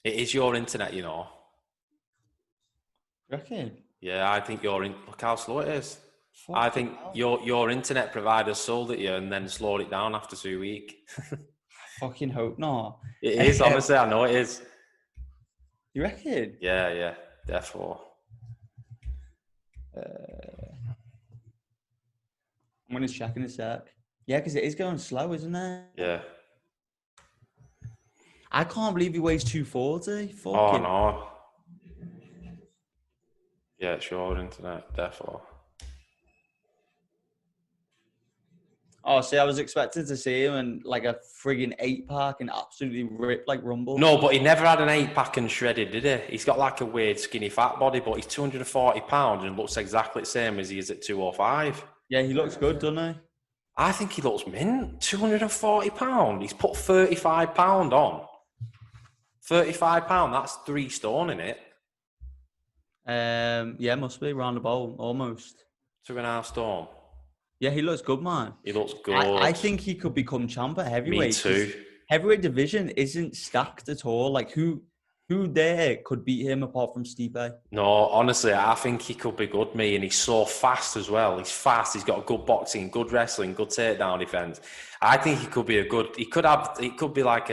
It is your internet, you know. Reckon? Yeah, I think look how slow it is. I think your internet provider sold it you and then slowed it down after 2 weeks. Fucking hope not. It is, honestly, I know it is. You reckon? Yeah, therefore. I'm going to check in a sec. Yeah, because it is going slow, isn't it? Yeah. I can't believe he weighs 240. Fucking. Oh, no. Yeah, it's your internet, therefore. Oh, see, I was expecting to see him in like a friggin' 8-pack and absolutely ripped like Rumble. No, but he never had an 8-pack and shredded, did he? He's got like a weird skinny fat body, but he's 240 pounds and looks exactly the same as he is at 205. Yeah, he looks good, doesn't he? I think he looks mint. 240 pounds. He's put 35 pounds on. 35 pounds, that's 3 stone in it. Yeah, must be round about almost 2.5 stone. Yeah, he looks good, man. He looks good. I think he could become champ at heavyweight. Me too. Heavyweight division isn't stacked at all. Like, who there could beat him apart from Stipe? No, honestly, I think he could be good, me. And he's so fast as well. He's fast. He's got good boxing, good wrestling, good takedown defense. I think he could be it could be like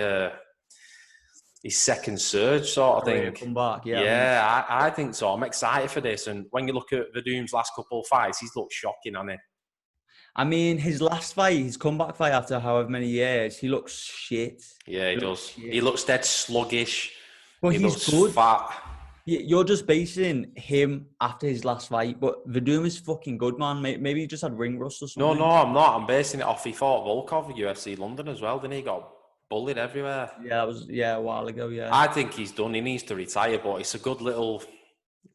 his second surge sort of thing. Come back, yeah. Yeah, I think so. I'm excited for this. And when you look at Verdum's last couple of fights, he's looked shocking, hasn't he? I mean, his last fight, his comeback fight after however many years, he looks shit. Yeah, he does. Shit. He looks dead sluggish. Well, He he's looks good. fat. You're just basing him after his last fight, but Verdum is fucking good, man. Maybe he just had ring rust or something. No, I'm not. I'm basing it off he fought Volkov at UFC London as well, didn't he? Got bullied everywhere. Yeah, that was a while ago, yeah. I think he's done. He needs to retire, but it's a good little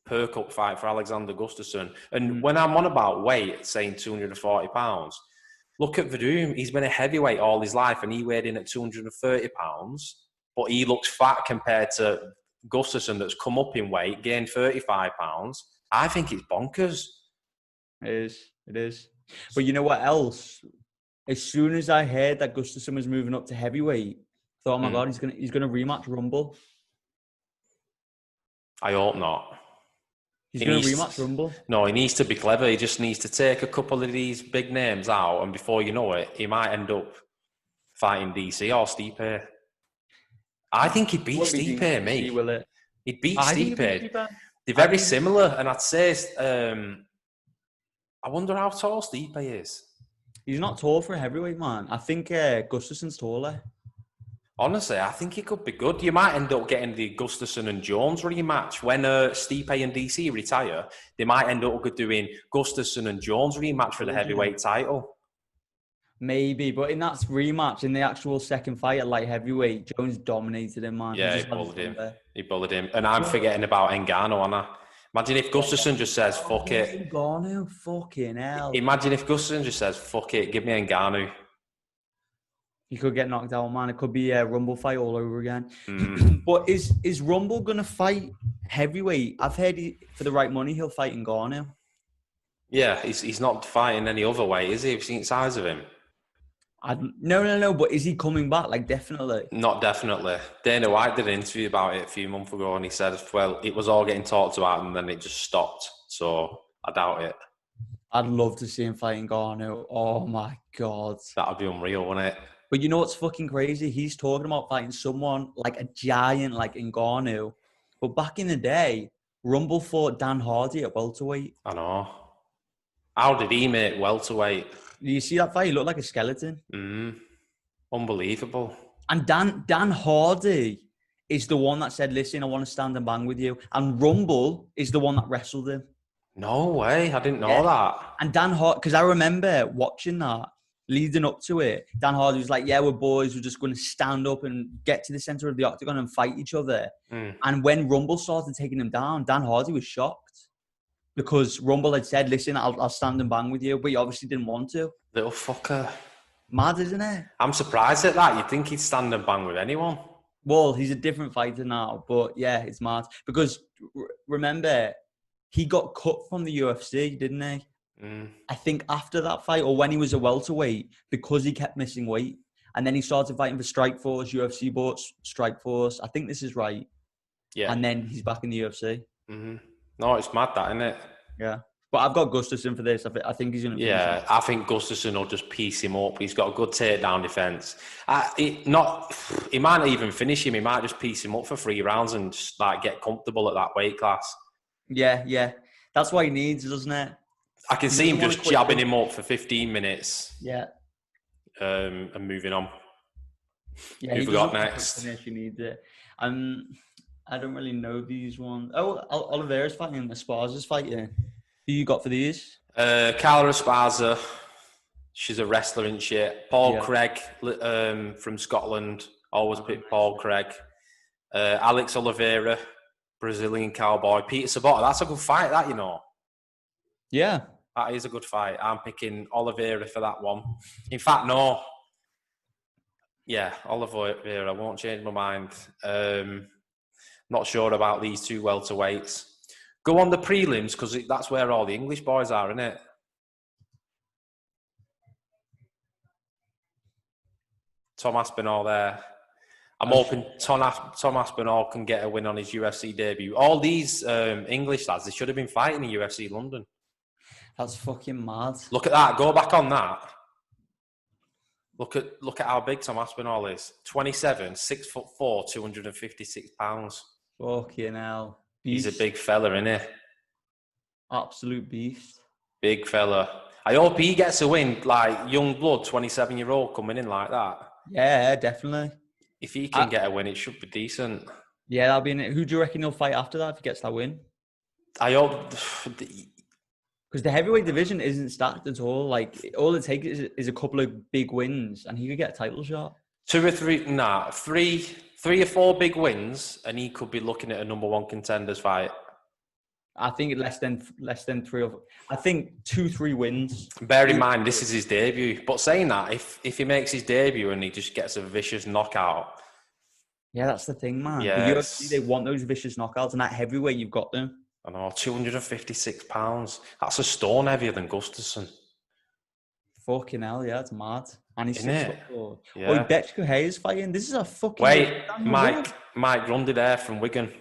perk-up fight for Alexander Gustafsson. And when I'm on about weight, saying 240 pounds, look at Verdum. He's been a heavyweight all his life, and he weighed in at 230 pounds, but he looks fat compared to Gustafsson that's come up in weight, gained 35 pounds. I think it's bonkers. It is. But you know what else? As soon as I heard that Gustafsson was moving up to heavyweight, I thought, oh my God, he's gonna rematch Rumble. I hope not. He's going to rematch Rumble? No, he needs to be clever. He just needs to take a couple of these big names out, and before you know it, he might end up fighting DC or Stipe. I think he'd beat Stipe, mate. Will it? He'd beat Stipe. They're very similar, and I'd say, I wonder how tall Stipe is. He's not tall for a heavyweight, man. I think Gustafsson's taller. Honestly, I think he could be good. You might end up getting the Gustafsson and Jones rematch. When Stipe and DC retire, they might end up doing Gustafsson and Jones rematch for the heavyweight title. Maybe, but in that rematch, in the actual second fight at light heavyweight, Jones dominated him, man. Yeah, he bullied him. And I'm forgetting about Ngannou, aren't I? Imagine if Gustafsson just says, fuck it. Ngannou, fucking hell. Imagine if Gustafsson just says, fuck it, give me Ngannou. He could get knocked out, man. It could be a Rumble fight all over again. But is Rumble going to fight heavyweight? I've heard for the right money, he'll fight Ngannou. Yeah, he's not fighting any other way, is he? Have you seen the size of him? No. But is he coming back? Like, definitely? Not definitely. Dana White did an interview about it a few months ago, and he said, well, it was all getting talked about, and then it just stopped. So I doubt it. I'd love to see him fight Ngannou. Oh, my God. That would be unreal, wouldn't it? But you know what's fucking crazy? He's talking about fighting someone like a giant like Ngannou. But back in the day, Rumble fought Dan Hardy at welterweight. I know. How did he make welterweight? Do you see that fight? He looked like a skeleton. Unbelievable. And Dan Hardy is the one that said, listen, I want to stand and bang with you. And Rumble is the one that wrestled him. No way. I didn't know that. And Dan Hardy, because I remember watching that. Leading up to it, Dan Hardy was like, yeah, we're boys. We're just going to stand up and get to the center of the octagon and fight each other. And when Rumble started taking him down, Dan Hardy was shocked because Rumble had said, listen, I'll stand and bang with you. But he obviously didn't want to. Little fucker. Mad, isn't it? I'm surprised at that. You'd think he'd stand and bang with anyone. Well, he's a different fighter now. But yeah, it's mad. Because remember, he got cut from the UFC, didn't he? I think after that fight, or when he was a welterweight, because he kept missing weight, and then he started fighting for Strikeforce, UFC bought Strikeforce. I think this is right. Yeah. And then he's back in the UFC. No, it's mad, that, isn't it? Yeah. But I've got Gustafsson for this. I think he's going to. Yeah, I think Gustafsson will just piece him up. He's got a good takedown defense. He might not even finish him. He might just piece him up for 3 rounds and just, like, get comfortable at that weight class. Yeah. That's what he needs, doesn't it? I can see him just jabbing him up for 15 minutes. Yeah. And moving on. Yeah, who we got next? Finish, you need it. I don't really know these ones. Oh, Oliveira's fighting. Esparza's fighting. Who you got for these? Carla Esparza. She's a wrestler, isn't she? Paul Craig from Scotland. Always pick Paul Craig. Alex Oliveira, Brazilian cowboy. Peter Sabota. That's a good fight, that, you know. Yeah. That is a good fight. I'm picking Oliveira for that one. In fact, no. Yeah, Oliveira. I won't change my mind. Not sure about these 2 welterweights. Go on the prelims, because that's where all the English boys are, isn't it? Tom Aspinall there. I'm hoping Tom Aspinall can get a win on his UFC debut. All these English lads, they should have been fighting in UFC London. That's fucking mad. Look at that. Go back on that. Look at how big Tom Aspinall is. 27, 6'4", 256 pounds. Fucking hell. Beast. He's a big fella, isn't he? Absolute beast. Big fella. I hope he gets a win, like young blood, 27-year-old coming in like that. Yeah, definitely. If he can get a win, it should be decent. Yeah, that'll be in it. Who do you reckon he'll fight after that if he gets that win? I hope. Because the heavyweight division isn't stacked at all. Like, all it takes is a couple of big wins and he could get a title shot. 2 or 3, three or 4 big wins, and he could be looking at a number 1 contenders fight. I think less than 3 or 4. I think 2-3 wins. Bear in mind, this is his debut. But saying that, if he makes his debut and he just gets a vicious knockout. Yeah, that's the thing, man. Yes. The UFC, they want those vicious knockouts, and that heavyweight, you've got them. I know, 256 pounds. That's a stone heavier than Gustafsson. Fucking hell, yeah, it's mad. And he's 6'4". Yeah. Oh, Betchko Hayes fighting. This is a fucking... Wait, Mike Grundy there from Wigan.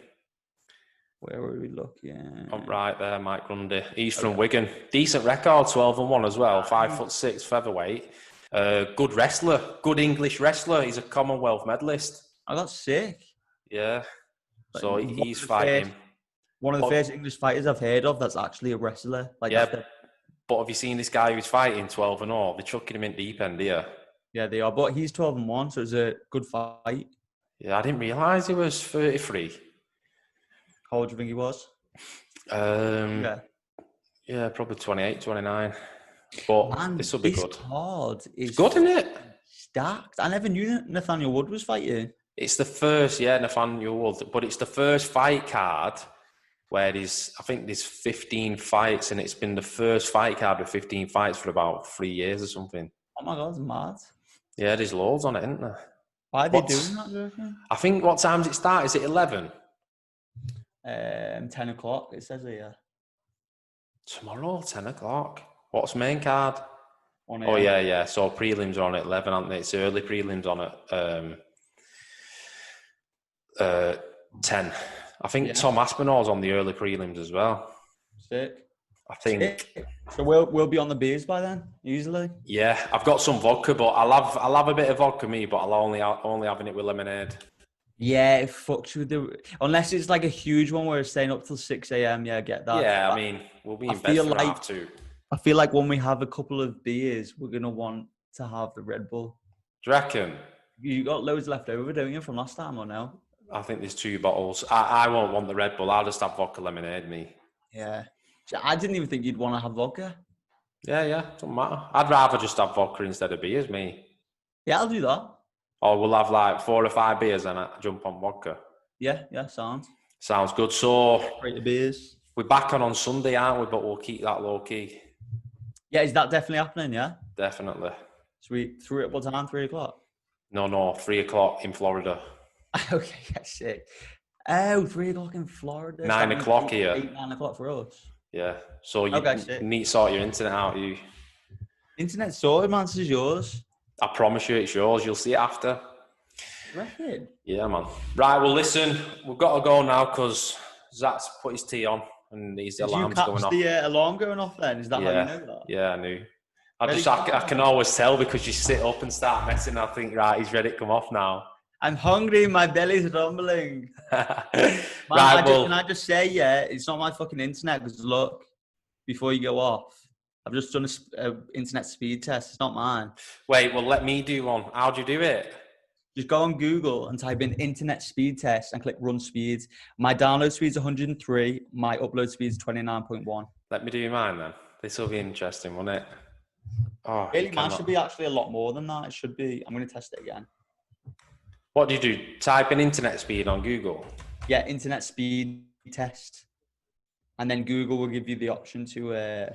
Where were we looking? I'm right there, Mike Grundy. He's from Wigan. Decent record, 12-1 as well. 5'6" featherweight. Good wrestler, good English wrestler. He's a Commonwealth medalist. Oh, that's sick. Yeah. So he's fighting. One of the first English fighters I've heard of that's actually a wrestler. Like, yeah. But have you seen this guy who's fighting 12-0? They're chucking him in deep end here. Yeah, they are. But he's 12-1, so it's a good fight. Yeah, I didn't realise he was 33. How old do you think he was? Yeah, probably 28, 29. But this will be good. It's good, isn't it? Stacked. I never knew Nathaniel Wood was fighting. It's the first, Nathaniel Wood. But it's the first fight card where I think there's 15 fights, and it's been the first fight card with 15 fights for about 3 years or something. Oh my God, it's mad. Yeah, there's loads on it, isn't there? Why are they doing that, do you reckon? I think, what time does it start? Is it 11? 10 o'clock, it says here. Tomorrow, 10 o'clock. What's main card? Oh, yeah. So prelims are on at 11, aren't they? It's early prelims on at 10. I think Tom Aspinall's on the early prelims as well. Sick. I think. Sick. So we'll be on the beers by then, usually. Yeah, I've got some vodka, but I'll have a bit of vodka me, but I'll only having it with lemonade. Yeah, it fucks with unless it's like a huge one where it's staying up till 6 a.m. Yeah, get that. Yeah, I mean, we'll be in bed for half 2. I feel like when we have a couple of beers, we're gonna want to have the Red Bull. Do you reckon? You got loads left over, don't you, from last time or no? I think there's 2 bottles. I won't want the Red Bull. I'll just have vodka lemonade, me. Yeah. I didn't even think you'd want to have vodka. Yeah. Doesn't matter. I'd rather just have vodka instead of beers, me. Yeah, I'll do that. Or we'll have like 4 or 5 beers and jump on vodka. Yeah, sounds good. So, great beers. We're back on Sunday, aren't we? But we'll keep that low key. Yeah, is that definitely happening? Yeah, definitely. Sweet. What time? 3 o'clock? No, 3 o'clock in Florida. Okay, that's sick. Oh, 3 o'clock in Florida. 9 o'clock here. 9 o'clock for us. Yeah. So you need to sort your internet out. You. Internet sorted, man. This is yours. I promise you, it's yours. You'll see it after. Reckon? Yeah, man. Right. Well, listen, we've got to go now because Zach's put his tea on and his alarm's going off. The alarm going off then? Is that how you know that? Yeah, I knew. I can always tell because you sit up and start messing. I think, right, he's ready to come off now. I'm hungry. My belly's rumbling. Man, can I just say, it's not my fucking internet. Because look, before you go off, I've just done a internet speed test. It's not mine. Wait, well, let me do one. How'd you do it? Just go on Google and type in internet speed test and click run speeds. My download speed's 103. My upload speed's 29.1. Let me do mine then. This will be interesting, won't it? Oh, really, mine should be actually a lot more than that. It should be. I'm going to test it again. What do you do? Type in internet speed on Google? Yeah, internet speed test. And then Google will give you the option to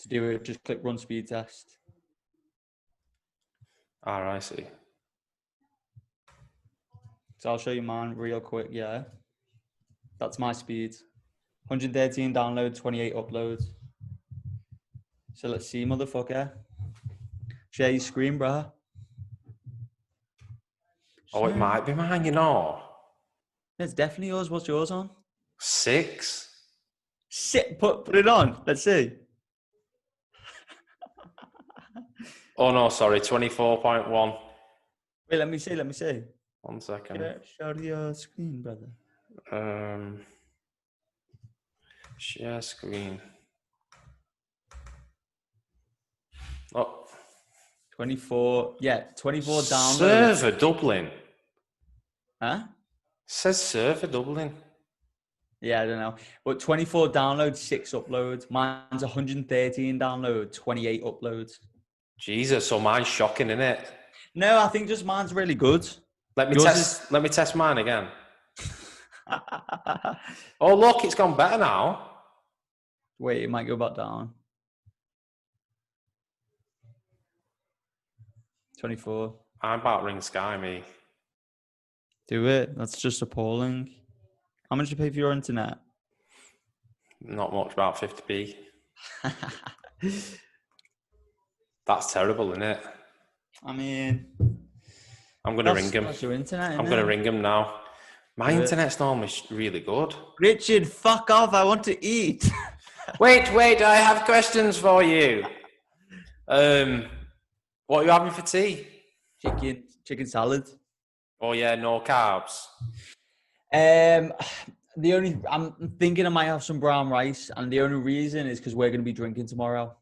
do it. Just click run speed test. All right, I see. So I'll show you mine real quick, yeah. That's my speed. 113 downloads, 28 uploads. So let's see, motherfucker. Share your screen, bruh. Oh, it might be mine, you know. It's definitely yours. What's yours on? 6. Put it on. Let's see. Oh, no, sorry. 24.1. Wait, let me see. 1 second. Share your screen, brother. Share screen. Oh. 24. Yeah, 24 downloads. Server Dublin. Huh? Says server doubling. Yeah, I don't know. But 24 downloads, 6 uploads. Mine's 113 downloads, 28 uploads. Jesus, so mine's shocking, isn't it? No, I think just mine's really good. Let me test mine again. Oh, look, it's gone better now. Wait, it might go back down. 24. I'm about to ring Sky, me. Do it. That's just appalling. How much do you pay for your internet? Not much, about 50p. That's terrible, isn't it? I mean, I'm going to ring him. That's your internet, I'm going to ring him now. My internet's normally really good. Richard, fuck off. I want to eat. Wait, I have questions for you. What are you having for tea? Chicken salad. Oh yeah, no carbs. I'm thinking I might have some brown rice, and the only reason is because we're going to be drinking tomorrow.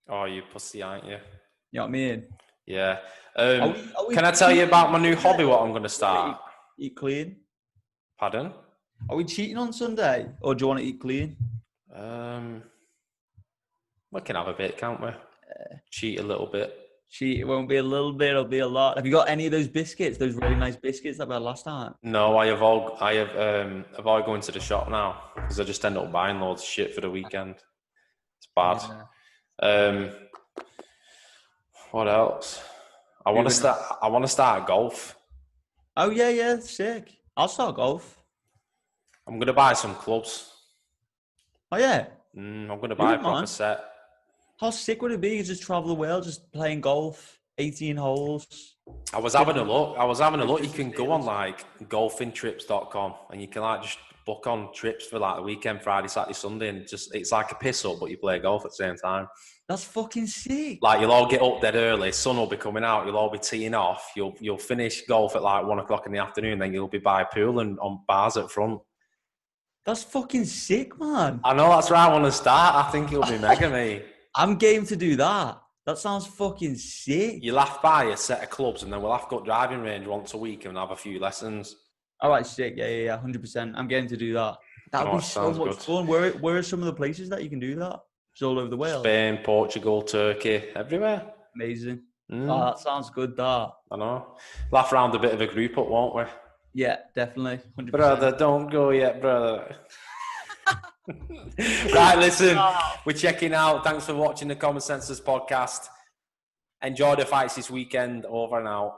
Oh, you pussy, aren't you? You know what I mean? Yeah. Are we Can I tell you about my new hobby, what I'm going to start? Eat clean. Pardon? Are we cheating on Sunday, or do you want to eat clean? We can have a bit, can't we? Cheat a little bit. Cheat, it won't be a little bit, it'll be a lot. Have you got any of those biscuits, those really nice biscuits that we had last time? No, I avoid going to the shop now because I just end up buying loads of shit for the weekend. It's bad. Yeah. What else? I want to start golf. Oh yeah, sick. I'll start golf. I'm gonna buy some clubs. Oh yeah. I'm gonna buy a proper set. How sick would it be to just travel the world, just playing golf, 18 holes? I was having a look. You can go on like golfingtrips.com and you can like just book on trips for like the weekend, Friday, Saturday, Sunday, and just it's like a piss up, but you play golf at the same time. That's fucking sick. Like you'll all get up dead early, sun will be coming out, you'll all be teeing off, you'll finish golf at like 1 o'clock in the afternoon, then you'll be by a pool and on bars at front. That's fucking sick, man. I know, that's where I want to start. I think it'll be mega, mate. I'm game to do that. That sounds fucking sick. You'll have to buy a set of clubs and then we'll have to go driving range once a week and have a few lessons. All right, sick. Yeah, 100%. I'm game to do that. That would be so much fun. Where are some of the places that you can do that? It's all over the world. Spain, Portugal, Turkey, everywhere. Amazing. Oh, that sounds good, that. I know. Laugh around a bit of a group up, won't we? Yeah, definitely. 100%. Brother, don't go yet, brother. Right, listen, we're checking out. Thanks for watching the Commonsenseless Podcast. Enjoy the fights this weekend. Over and out.